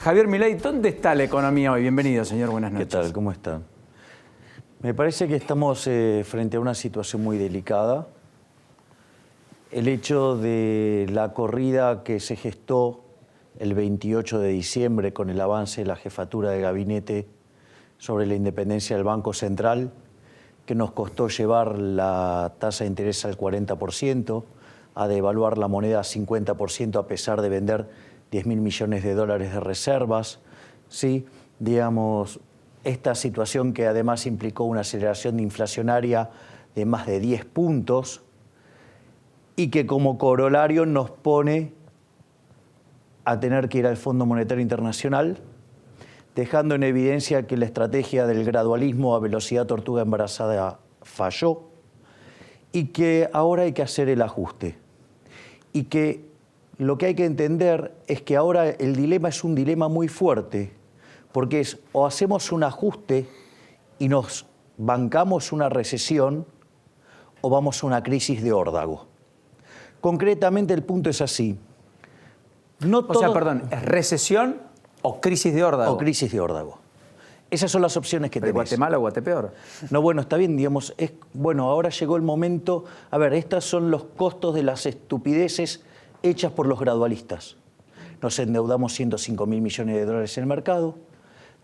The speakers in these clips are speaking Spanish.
Javier Milei, ¿dónde está la economía hoy? Bienvenido, señor. Buenas noches. ¿Qué tal? ¿Cómo están? Me parece que estamos frente a una situación muy delicada. El hecho de la corrida que se gestó el 28 de diciembre con el avance de la jefatura de gabinete sobre la independencia del Banco Central, que nos costó llevar la tasa de interés al 40%, a devaluar la moneda a 50% a pesar de vender 10.000 millones de dólares de reservas, ¿sí? Digamos, esta situación que además implicó una aceleración inflacionaria de más de 10 puntos y que como corolario nos pone a tener que ir al Fondo Monetario Internacional, dejando en evidencia que la estrategia del gradualismo a velocidad tortuga embarazada falló y que ahora hay que hacer el ajuste. Y que lo que hay que entender es que ahora el dilema es un dilema muy fuerte, porque es o hacemos un ajuste y nos bancamos una recesión o vamos a una crisis de órdago. Concretamente el punto es así. ¿Es recesión o crisis de órdago? O crisis de órdago. Esas son las opciones que tenés. ¿Guatemala o Guatepeor? No, bueno, está bien, digamos, ahora llegó el momento. A ver, estos son los costos de las estupideces hechas por los gradualistas. Nos endeudamos 105.000 millones de dólares en el mercado,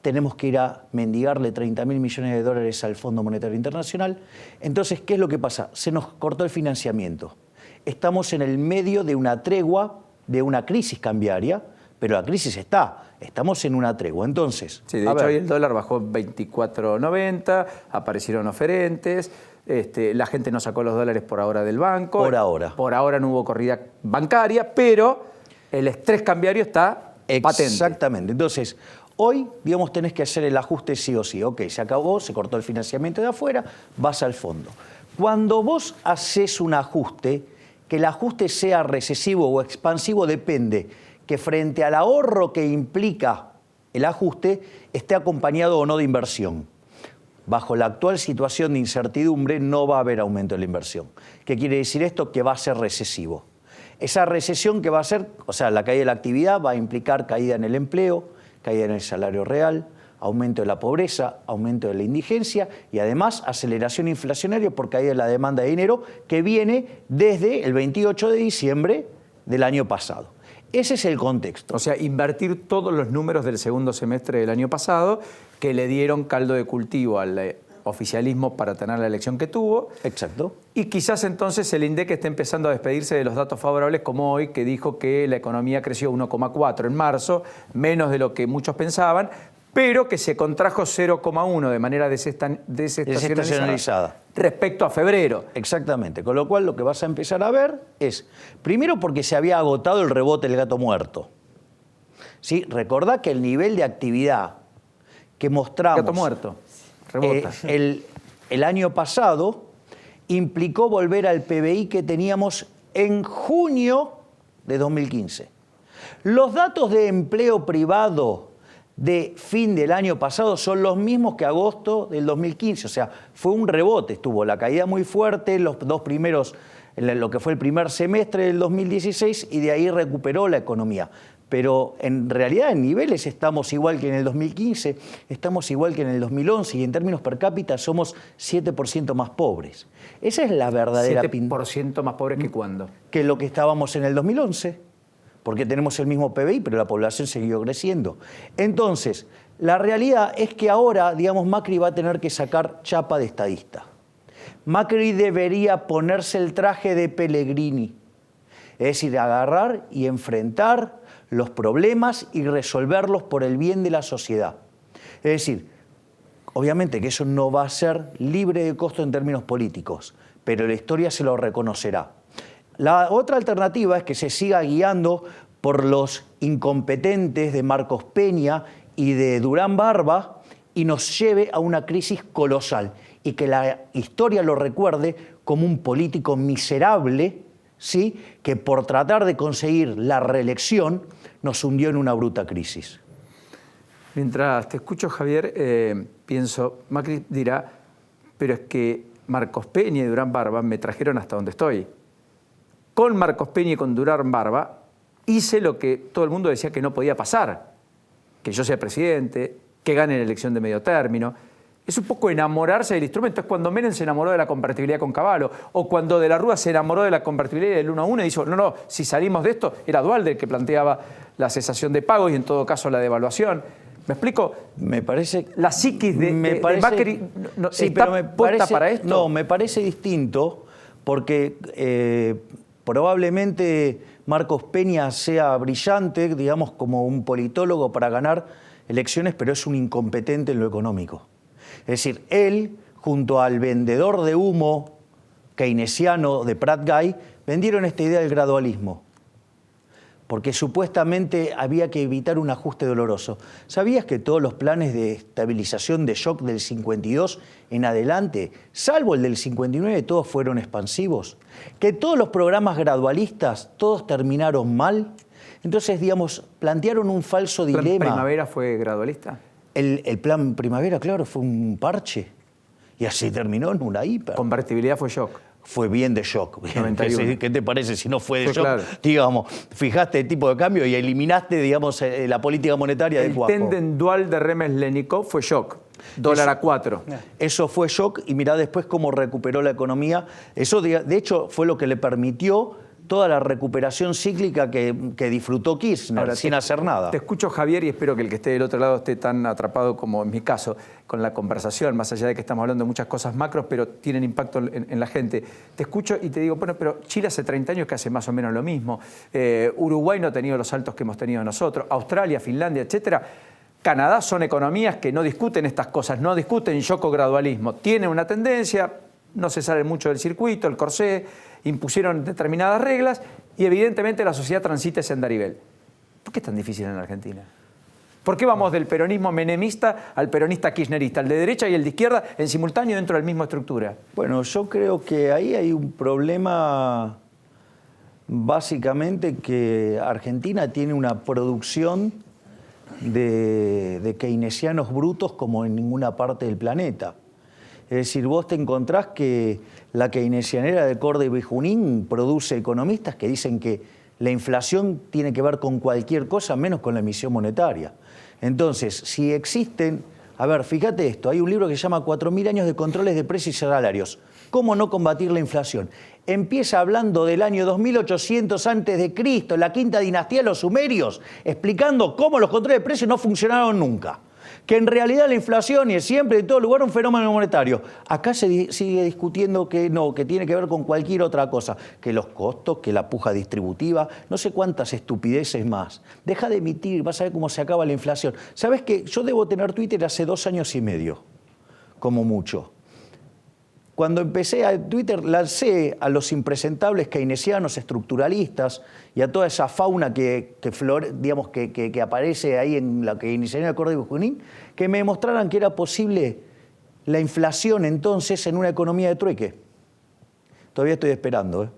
tenemos que ir a mendigarle 30.000 millones de dólares al Fondo Monetario Internacional. Entonces, ¿qué es lo que pasa? Se nos cortó el financiamiento. Estamos en el medio de una tregua, de una crisis cambiaria, pero la crisis estamos en una tregua. Entonces, sí, de hecho hoy el dólar bajó 24.90, aparecieron oferentes. La gente no sacó los dólares por ahora del banco. Por ahora. Por ahora no hubo corrida bancaria, pero el estrés cambiario está patente. Exactamente. Entonces, hoy, digamos, tenés que hacer el ajuste sí o sí. Ok, se acabó, se cortó el financiamiento de afuera, vas al fondo. Cuando vos haces un ajuste, que el ajuste sea recesivo o expansivo depende que frente al ahorro que implica el ajuste esté acompañado o no de inversión. Bajo la actual situación de incertidumbre no va a haber aumento de la inversión. ¿Qué quiere decir esto? Que va a ser recesivo. Esa recesión que va a ser, o sea, la caída de la actividad va a implicar caída en el empleo, caída en el salario real, aumento de la pobreza, aumento de la indigencia y además aceleración inflacionaria por caída de la demanda de dinero que viene desde el 28 de diciembre del año pasado. Ese es el contexto. O sea, invertir todos los números del segundo semestre del año pasado que le dieron caldo de cultivo al oficialismo para tener la elección que tuvo. Exacto. Y quizás entonces el INDEC esté empezando a despedirse de los datos favorables como hoy, que dijo que la economía creció 1,4 en marzo, menos de lo que muchos pensaban, pero que se contrajo 0,1 de manera desestacionalizada respecto a febrero. Exactamente, con lo cual lo que vas a empezar a ver es, primero porque se había agotado el rebote del gato muerto. ¿Sí? Recordá que el nivel de actividad que mostramos gato muerto. Rebota. El año pasado implicó volver al PBI que teníamos en junio de 2015. Los datos de empleo privado de fin del año pasado son los mismos que agosto del 2015, o sea, fue un rebote, estuvo la caída muy fuerte, los dos primeros, lo que fue el primer semestre del 2016 y de ahí recuperó la economía. Pero en realidad en niveles estamos igual que en el 2015, estamos igual que en el 2011 y en términos per cápita somos 7% más pobres. Esa es la verdadera pintura. ¿7% más pobres que cuándo? Que lo que estábamos en el 2011. Porque tenemos el mismo PBI, pero la población siguió creciendo. Entonces, la realidad es que ahora, digamos, Macri va a tener que sacar chapa de estadista. Macri debería ponerse el traje de Pellegrini, es decir, agarrar y enfrentar los problemas y resolverlos por el bien de la sociedad. Es decir, obviamente que eso no va a ser libre de costo en términos políticos, pero la historia se lo reconocerá. La otra alternativa es que se siga guiando por los incompetentes de Marcos Peña y de Durán Barba y nos lleve a una crisis colosal y que la historia lo recuerde como un político miserable, ¿sí?, que por tratar de conseguir la reelección nos hundió en una bruta crisis. Mientras te escucho, Javier, pienso, Macri dirá, pero es que Marcos Peña y Durán Barba me trajeron hasta donde estoy. Con Marcos Peña y con Durán Barba hice lo que todo el mundo decía que no podía pasar. que yo sea presidente, que gane la elección de medio término. Es un poco enamorarse del instrumento. Es cuando Menem se enamoró de la convertibilidad con Cavallo, o cuando De la Rúa se enamoró de la convertibilidad del 1 a 1 y dijo, no, si salimos de esto, era Duhalde el que planteaba la cesación de pagos y en todo caso la devaluación. ¿Me explico? Me parece... La psiquis de Macri está puesta para esto. No, me parece distinto porque probablemente Marcos Peña sea brillante, digamos, como un politólogo para ganar elecciones, pero es un incompetente en lo económico. Es decir, él, junto al vendedor de humo keynesiano de Pratt Guy, vendieron esta idea del gradualismo, porque supuestamente había que evitar un ajuste doloroso. ¿Sabías que todos los planes de estabilización de shock del 52 en adelante, salvo el del 59, todos fueron expansivos? Que todos los programas gradualistas, todos terminaron mal. Entonces, digamos, plantearon un falso dilema. ¿El plan Primavera fue gradualista? El plan Primavera, claro, fue un parche. Y así terminó en una hiper. Convertibilidad fue shock. Fue bien de shock. 91. ¿Qué te parece si no fue de shock? Claro. Digamos, fijaste el tipo de cambio y eliminaste, digamos, la política monetaria de Cuajo. El Tenden Dual de Remes-Lenikov fue shock. Dólar a 4. Eso fue shock y mirá después cómo recuperó la economía. Eso, de hecho, fue lo que le permitió toda la recuperación cíclica que disfrutó Kirchner. Ahora, sin hacer nada. Te escucho, Javier, y espero que el que esté del otro lado esté tan atrapado como en mi caso con la conversación, más allá de que estamos hablando de muchas cosas macros, pero tienen impacto en la gente. Te escucho y te digo, bueno, pero Chile hace 30 años que hace más o menos lo mismo. Uruguay no ha tenido los saltos que hemos tenido nosotros. Australia, Finlandia, etcétera. Canadá son economías que no discuten estas cosas, no discuten shock o gradualismo. Tienen una tendencia, no se sale mucho del circuito, el corsé, impusieron determinadas reglas y evidentemente la sociedad transita ese andarivel. ¿Por qué es tan difícil en la Argentina? ¿Por qué vamos del peronismo menemista al peronista kirchnerista, el de derecha y el de izquierda en simultáneo dentro de la misma estructura? Bueno, yo creo que ahí hay un problema básicamente que Argentina tiene una producción de keynesianos brutos como en ninguna parte del planeta. Es decir, vos te encontrás que la keynesianera de Córdoba y Junín produce economistas que dicen que la inflación tiene que ver con cualquier cosa menos con la emisión monetaria. Entonces, si existen... A ver, fíjate esto, hay un libro que se llama 4.000 años de controles de precios y salarios. ¿Cómo no combatir la inflación? Empieza hablando del año 2800 a.C., la quinta dinastía de los sumerios, explicando cómo los controles de precios no funcionaron nunca. Que en realidad la inflación es siempre en todo lugar un fenómeno monetario. Acá se sigue discutiendo que no, que tiene que ver con cualquier otra cosa, que los costos, que la puja distributiva, no sé cuántas estupideces más. Deja de emitir, vas a ver cómo se acaba la inflación. ¿Sabes qué? Yo debo tener Twitter hace 2 años y medio, como mucho. Cuando empecé a Twitter, lancé a los impresentables keynesianos, estructuralistas y a toda esa fauna que aparece ahí en la keynesianía de Córdoba y Junín, que me demostraran que era posible la inflación entonces en una economía de trueque. Todavía estoy esperando.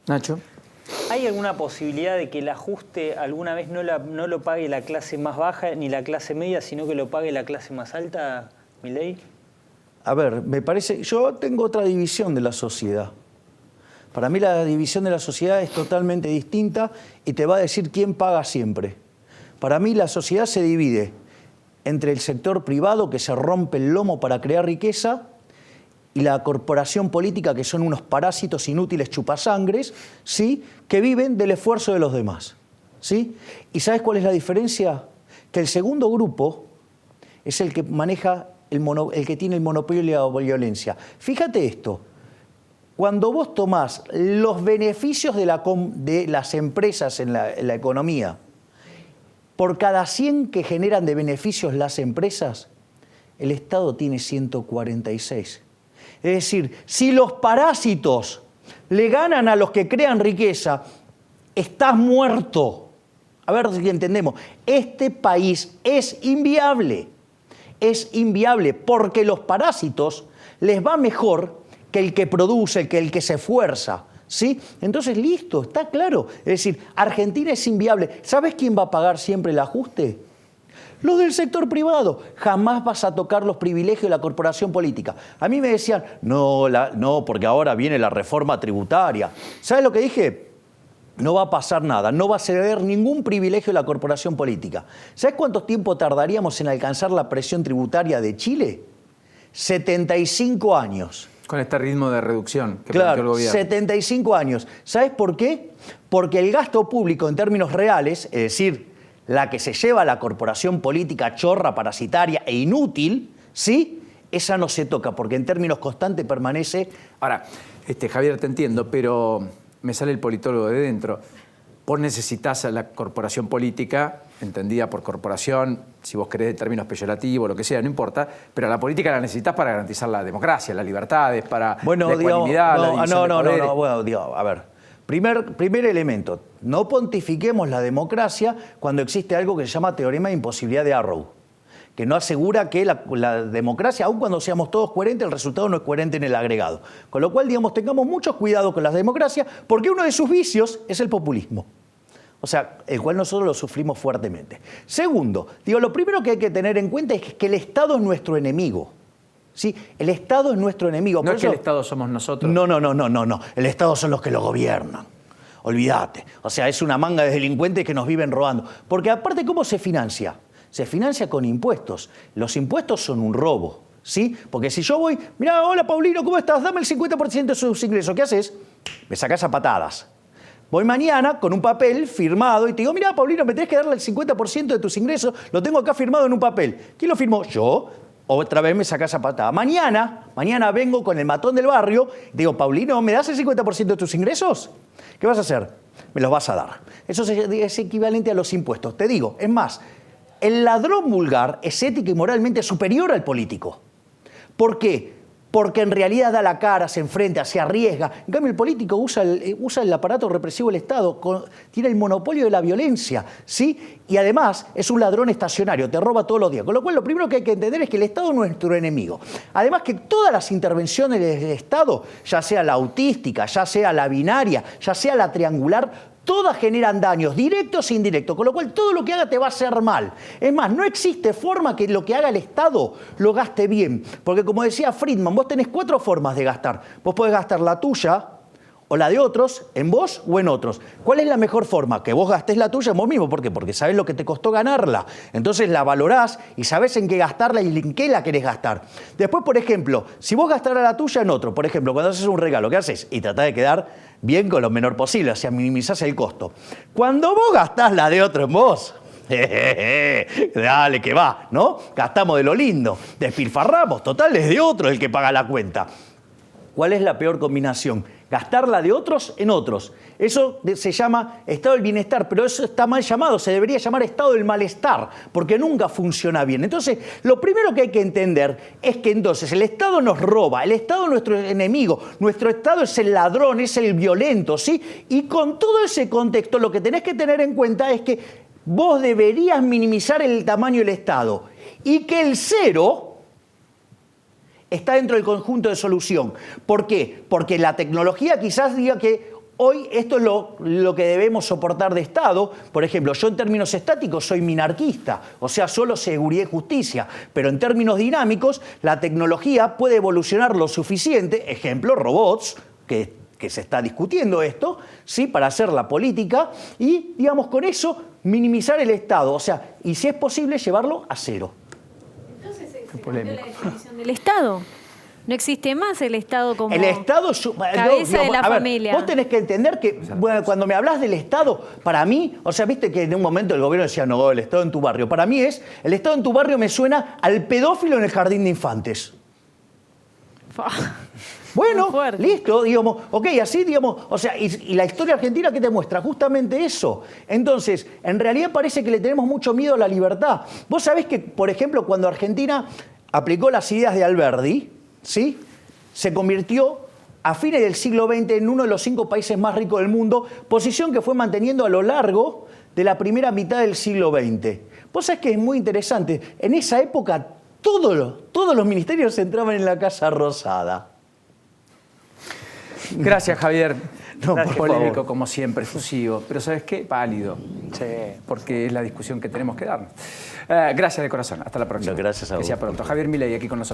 Nacho. ¿Hay alguna posibilidad de que el ajuste alguna vez no lo pague la clase más baja ni la clase media, sino que lo pague la clase más alta, Milei? A ver, me parece, yo tengo otra división de la sociedad. Para mí la división de la sociedad es totalmente distinta y te va a decir quién paga siempre. Para mí la sociedad se divide entre el sector privado que se rompe el lomo para crear riqueza y la corporación política que son unos parásitos inútiles chupasangres, ¿sí?, que viven del esfuerzo de los demás, ¿sí? ¿Y sabes cuál es la diferencia? Que el segundo grupo es el que maneja el que tiene el monopolio de la violencia. Fíjate esto, cuando vos tomás los beneficios de las empresas en la economía, por cada 100 que generan de beneficios las empresas, el Estado tiene 146. Es decir, si los parásitos le ganan a los que crean riqueza, estás muerto. A ver si entendemos. Este país es inviable. Es inviable porque los parásitos les va mejor que el que produce, que el que se esfuerza, ¿sí? Entonces, listo, está claro. Es decir, Argentina es inviable. ¿Sabes quién va a pagar siempre el ajuste? Los del sector privado. Jamás vas a tocar los privilegios de la corporación política. A mí me decían, no, porque ahora viene la reforma tributaria. ¿Sabes lo que dije? no va a pasar nada, no va a ceder ningún privilegio de la corporación política. ¿Sabes cuánto tiempo tardaríamos en alcanzar la presión tributaria de Chile? 75 años. Con este ritmo de reducción que planteó el Claro, gobierno. 75 años. ¿Sabes por qué? Porque el gasto público en términos reales, es decir, la que se lleva la corporación política chorra, parasitaria e inútil, ¿sí? Esa no se toca, porque en términos constantes permanece... Ahora, Javier, te entiendo, pero me sale el politólogo de dentro. Vos necesitás a la corporación política, entendida por corporación, si vos querés de términos peyorativos, lo que sea, no importa, pero a la política la necesitas para garantizar la democracia, las libertades, para la ecuanimidad, la división de poderes. Bueno, digo, a ver, primer elemento, no pontifiquemos la democracia cuando existe algo que se llama teorema de imposibilidad de Arrow, que no asegura que la democracia, aun cuando seamos todos coherentes, el resultado no es coherente en el agregado. Con lo cual, digamos, tengamos mucho cuidado con la democracia, porque uno de sus vicios es el populismo. O sea, el cual nosotros lo sufrimos fuertemente. Segundo, digo, lo primero que hay que tener en cuenta es que el Estado es nuestro enemigo. ¿Sí? El Estado es nuestro enemigo. No es que el Estado somos nosotros. No. El Estado son los que lo gobiernan. Olvídate. O sea, es una manga de delincuentes que nos viven robando. Porque aparte, ¿cómo se financia? Se financia con impuestos. Los impuestos son un robo, ¿sí? Porque si yo voy, mira, hola Paulino, ¿cómo estás? Dame el 50% de sus ingresos. ¿Qué haces? Me sacás a patadas. Voy mañana con un papel firmado y te digo, mira, Paulino, me tenés que darle el 50% de tus ingresos, lo tengo acá firmado en un papel. ¿Quién lo firmó? Yo. Otra vez me sacás a patada. Mañana vengo con el matón del barrio y digo, Paulino, ¿me das el 50% de tus ingresos? ¿Qué vas a hacer? Me los vas a dar. Eso es equivalente a los impuestos. Te digo, es más, el ladrón vulgar es ética y moralmente superior al político. ¿Por qué? Porque en realidad da la cara, se enfrenta, se arriesga. En cambio, el político usa el aparato represivo del Estado, tiene el monopolio de la violencia, ¿sí? Y además es un ladrón estacionario, te roba todos los días. Con lo cual, lo primero que hay que entender es que el Estado es nuestro enemigo. Además que todas las intervenciones del Estado, ya sea la autística, ya sea la binaria, ya sea la triangular, todas generan daños, directos e indirectos, con lo cual todo lo que haga te va a hacer mal. Es más, no existe forma que lo que haga el Estado lo gaste bien. Porque como decía Friedman, vos tenés 4 formas de gastar. Vos podés gastar la tuya o la de otros, en vos o en otros. ¿Cuál es la mejor forma? Que vos gastés la tuya en vos mismo. ¿Por qué? Porque sabés lo que te costó ganarla. Entonces la valorás y sabés en qué gastarla y en qué la querés gastar. Después, por ejemplo, si vos gastaras la tuya en otro, por ejemplo, cuando haces un regalo, ¿qué haces? Y tratás de quedar bien con lo menor posible, o sea, minimizás el costo. Cuando vos gastás la de otro en vos, dale que va, ¿no? Gastamos de lo lindo, despilfarramos, total es de otro el que paga la cuenta. ¿Cuál es la peor combinación? Gastar la de otros en otros. Eso se llama estado del bienestar, pero eso está mal llamado, se debería llamar estado del malestar, porque nunca funciona bien. Entonces, lo primero que hay que entender es que entonces el Estado nos roba, el Estado es nuestro enemigo, nuestro Estado es el ladrón, es el violento, ¿sí? Y con todo ese contexto, lo que tenés que tener en cuenta es que vos deberías minimizar el tamaño del Estado y que el cero está dentro del conjunto de solución. ¿Por qué? Porque la tecnología quizás diga que hoy esto es lo que debemos soportar de Estado. Por ejemplo, yo en términos estáticos soy minarquista, o sea, solo seguridad y justicia. Pero en términos dinámicos, la tecnología puede evolucionar lo suficiente, ejemplo, robots, que se está discutiendo esto, ¿sí? Para hacer la política y, digamos, con eso minimizar el Estado. O sea, y si es posible, llevarlo a cero. Se cambió la definición del Estado. No existe más el Estado como el Estado, cabeza de la familia. Vos tenés que entender que cuando me hablas del Estado, para mí, o sea, viste que en un momento el gobierno decía, no, el Estado en tu barrio. Para mí el Estado en tu barrio me suena al pedófilo en el jardín de infantes. Bueno, listo, digamos, ok, así, digamos, o sea, y la historia argentina, ¿qué te muestra? Justamente eso. Entonces, en realidad parece que le tenemos mucho miedo a la libertad. Vos sabés que, por ejemplo, cuando Argentina aplicó las ideas de Alberdi, ¿sí? Se convirtió a fines del siglo XX en uno de los 5 países más ricos del mundo, posición que fue manteniendo a lo largo de la primera mitad del siglo XX. Vos sabés que es muy interesante, en esa época todos los ministerios entraban en la Casa Rosada. Gracias, Javier. No, Gracias, por polémico, favor. como siempre, efusivo. Pero ¿sabes qué? Válido. Sí. Porque es la discusión que tenemos que darnos. Gracias de corazón. Hasta la próxima. No, gracias a que vos. sea pronto. Javier Milei aquí con nosotros.